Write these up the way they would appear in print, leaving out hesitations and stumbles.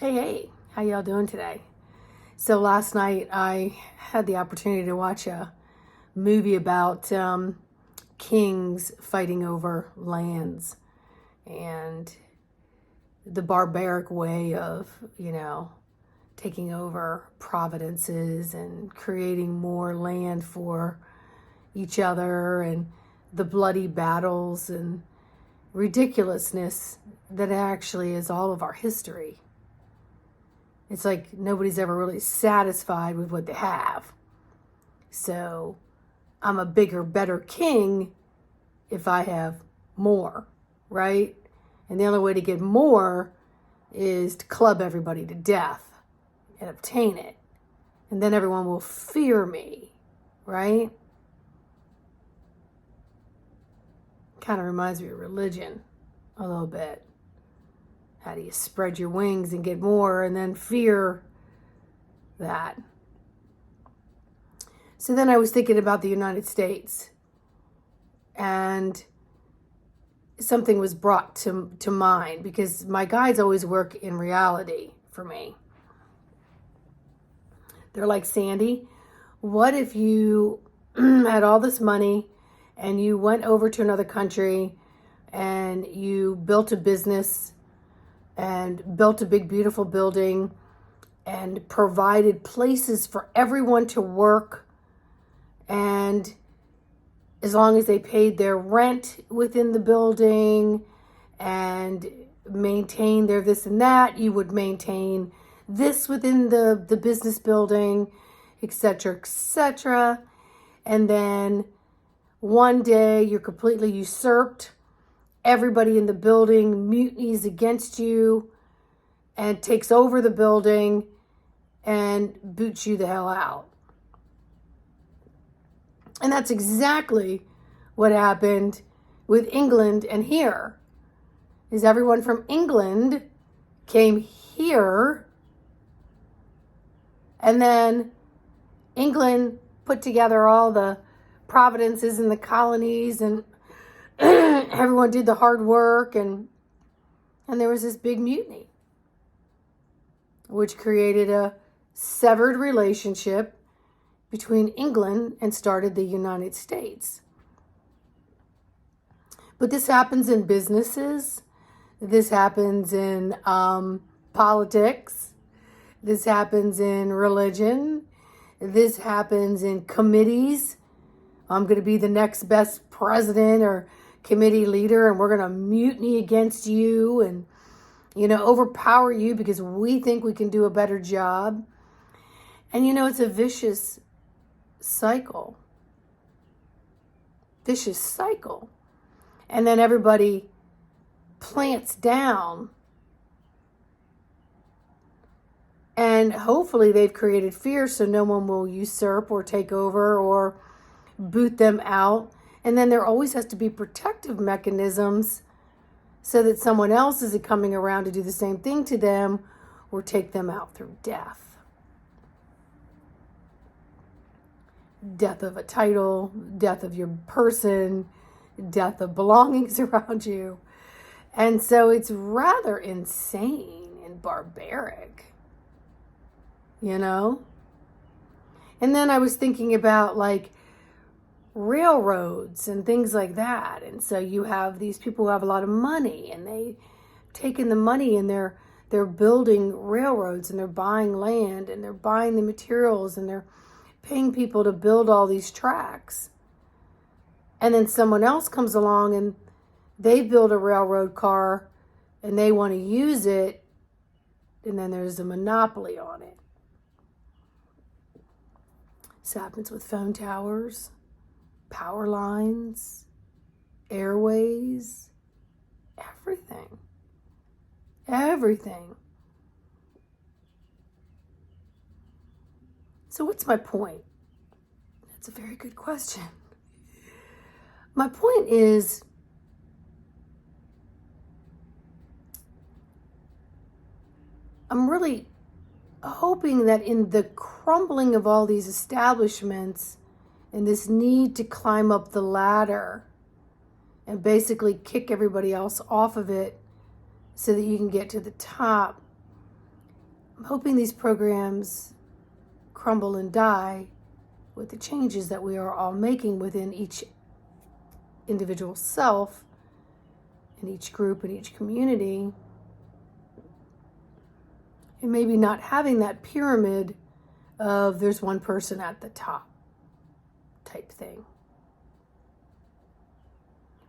Hey, how y'all doing today? So last night I had the opportunity to watch a movie about kings fighting over lands and the barbaric way of, taking over providences and creating more land for each other, and the bloody battles and ridiculousness that actually is all of our history. It's like nobody's ever really satisfied with what they have. So I'm a bigger, better king if I have more, right? And the only way to get more is to club everybody to death and obtain it. And then everyone will fear me, right? Kind of reminds me of religion a little bit. How do you spread your wings and get more and then fear that? So then I was thinking about the United States, and something was brought to mind because my guides always work in reality for me. They're like, Sandy, what if you had all this money and you went over to another country and you built a business and built a big, beautiful building and provided places for everyone to work, and as long as they paid their rent within the building and maintained their this and that, you would maintain this within the business building, etc., etc. And then one day you're completely usurped. Everybody in the building mutinies against you and takes over the building and boots you the hell out. And that's exactly what happened with England and here. Is everyone from England came here, and then England put together all the provinces and the colonies, and everyone did the hard work, and there was this big mutiny, which created a severed relationship between England and started the United States. But this happens in businesses. This happens in politics. This happens in religion. This happens in committees. I'm going to be the next best president or committee leader, and we're going to mutiny against you and, overpower you because we think we can do a better job. And, it's a vicious cycle. Vicious cycle. And then everybody plants down. And hopefully they've created fear so no one will usurp or take over or boot them out. And then there always has to be protective mechanisms so that someone else isn't coming around to do the same thing to them or take them out through death. Death of a title, death of your person, death of belongings around you. And so it's rather insane and barbaric, And then I was thinking about like railroads and things like that. And so you have these people who have a lot of money, and they've taken the money and they're building railroads, and they're buying land, and they're buying the materials, and they're paying people to build all these tracks. And then someone else comes along and they build a railroad car and they want to use it, and then there's a monopoly on it. This happens with phone towers, power lines, airways, everything. Everything. So what's my point? That's a very good question. My point is, I'm really hoping that in the crumbling of all these establishments and this need to climb up the ladder and basically kick everybody else off of it so that you can get to the top, I'm hoping these programs crumble and die with the changes that we are all making within each individual self, in each group, in each community, and maybe not having that pyramid of there's one person at the top type thing.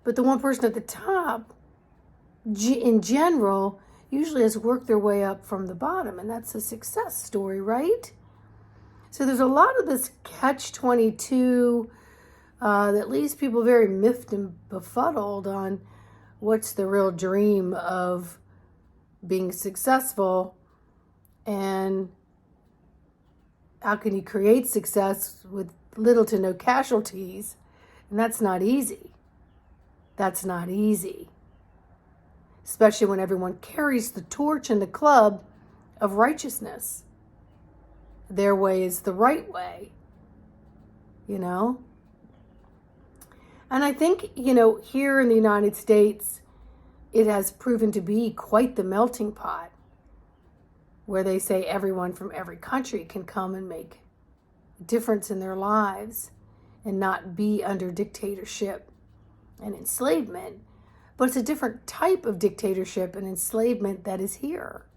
But the one person at the top, in general, usually has worked their way up from the bottom, and that's a success story, right? So there's a lot of this catch-22 that leaves people very miffed and befuddled on what's the real dream of being successful, and how can you create success with little to no casualties? And that's not easy. That's not easy. Especially when everyone carries the torch and the club of righteousness. Their way is the right way, you know? And I think, here in the United States, it has proven to be quite the melting pot, where they say everyone from every country can come and make a difference in their lives and not be under dictatorship and enslavement. But it's a different type of dictatorship and enslavement that is here.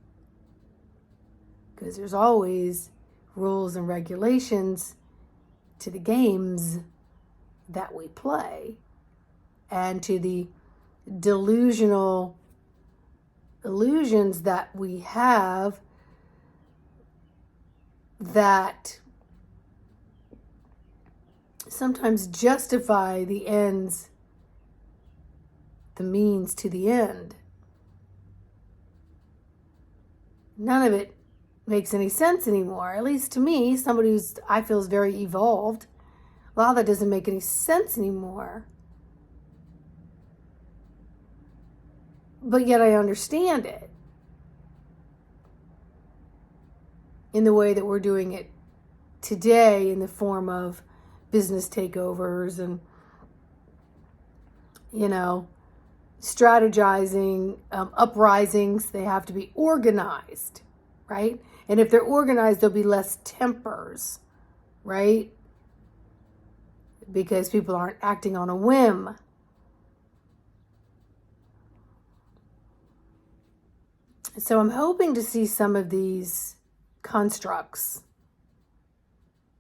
Because there's always rules and regulations to the games that we play, and to the delusional illusions that we have that sometimes justify the ends, the means to the end. None of it makes any sense anymore. At least to me, somebody who's I feel is very evolved. A lot of that doesn't make any sense anymore. But yet I understand it in the way that we're doing it today, in the form of business takeovers and, strategizing, uprisings. They have to be organized, right? And if they're organized, there'll be less tempers, right? Because people aren't acting on a whim. So I'm hoping to see some of these constructs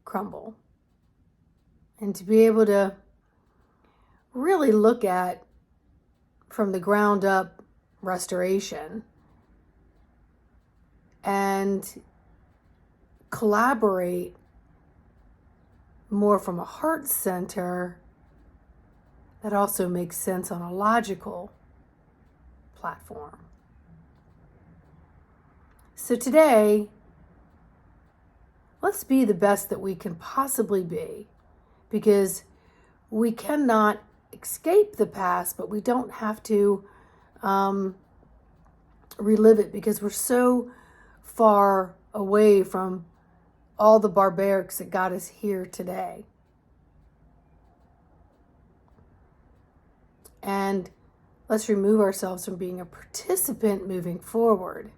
crumble, and to be able to really look at, from the ground up, restoration, and collaborate more from a heart center that also makes sense on a logical platform. So today, let's be the best that we can possibly be, because we cannot escape the past, but we don't have to relive it, because we're so far away from all the barbarics that got us here today. And let's remove ourselves from being a participant moving forward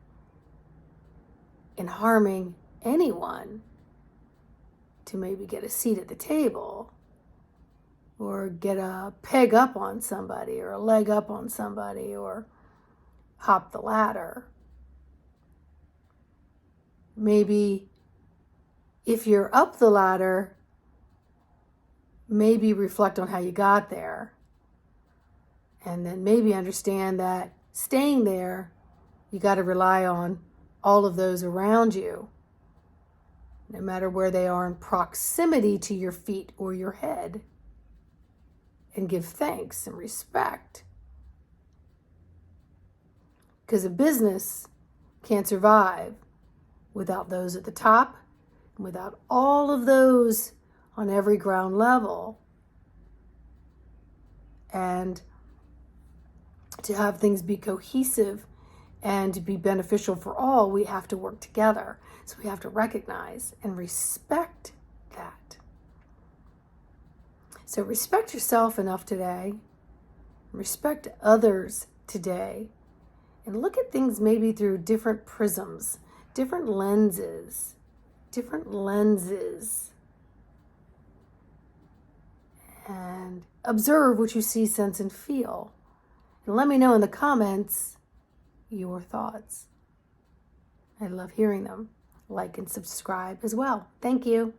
in harming anyone to maybe get a seat at the table, or get a peg up on somebody, or a leg up on somebody, or hop the ladder. Maybe if you're up the ladder, maybe reflect on how you got there. And then maybe understand that staying there, you got to rely on all of those around you, no matter where they are in proximity to your feet or your head, and give thanks and respect. Because a business can't survive without those at the top, and without all of those on every ground level. And to have things be cohesive and to be beneficial for all, we have to work together. So we have to recognize and respect that. So respect yourself enough today. Respect others today. And look at things maybe through different prisms, different lenses, and observe what you see, sense, and feel. And let me know in the comments your thoughts. I love hearing them. Like and subscribe as well. Thank you.